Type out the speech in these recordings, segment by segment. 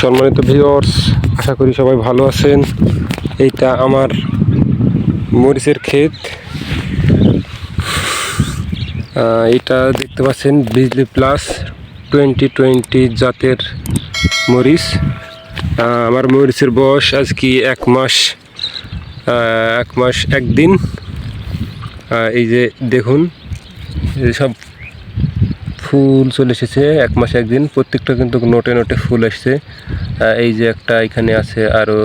সম্মানিত ভিউয়ার্স, আশা করি সবাই ভালো আছেন। এইটা আমার মরিচের ক্ষেত। এটা দেখতে পাচ্ছেন বিজলি প্লাস 2020 জাতের মরিচ। আমার মরিচের বয়স আজকে 1 মাস 1 দিন। এই যে দেখুন, সব ফুল চলে এসেছে 1 মাস 1 দিন। প্রত্যেকটা কিন্তু নোটে নোটে ফুল আসছে। এই যে একটা এখানে আছে, আরও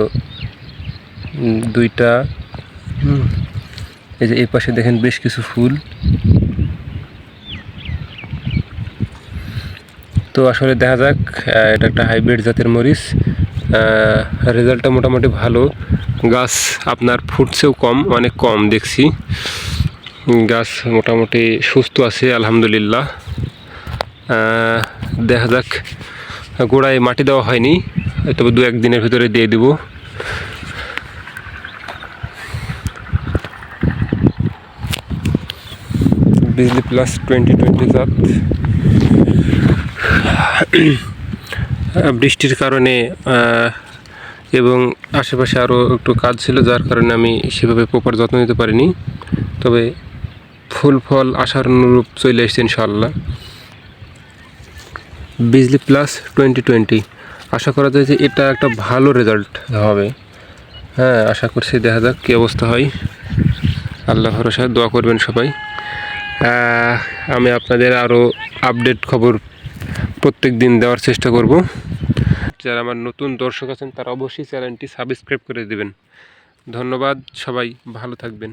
2টা। এই যে এই পাশে দেখেন বেশ কিছু ফুল। তো আসলে দেখা যাক, এটা একটা হাইব্রিড জাতের মরিচ। রেজাল্টটা মোটামুটি ভালো। গাছ আপনার ফুটছেও কম, অনেক কম দেখছি। গাছ মোটামুটি সুস্থ আছে আলহামদুলিল্লাহ। দেখা যাক, গোড়ায় মাটি দেওয়া হয়নি, তবে 2-1 দিনের ভিতরে দিয়ে দেব। বিজলি প্লাস 2020 জাত। বৃষ্টির কারণে এবং আশেপাশে আরও একটু কাজ ছিল, যার কারণে আমি সেভাবে প্রপার যত্ন নিতে পারিনি। তবে ফুল ফল আশার অনুরূপ চলে এসছে ইনশাআল্লাহ। বিজলি প্লাস 2020 আশা করা যায় যে এটা একটা ভালো রেজাল্ট হবে। হ্যাঁ, আশা করছি, দেখা যাক কী অবস্থা হয়। আল্লাহ ভরসা, দোয়া করবেন সবাই। আমি আপনাদের আরও আপডেট খবর প্রত্যেক দিন দেওয়ার চেষ্টা করব। যারা আমার নতুন দর্শক আছেন তারা অবশ্যই চ্যানেলটি সাবস্ক্রাইব করে দেবেন। ধন্যবাদ, সবাই ভালো থাকবেন।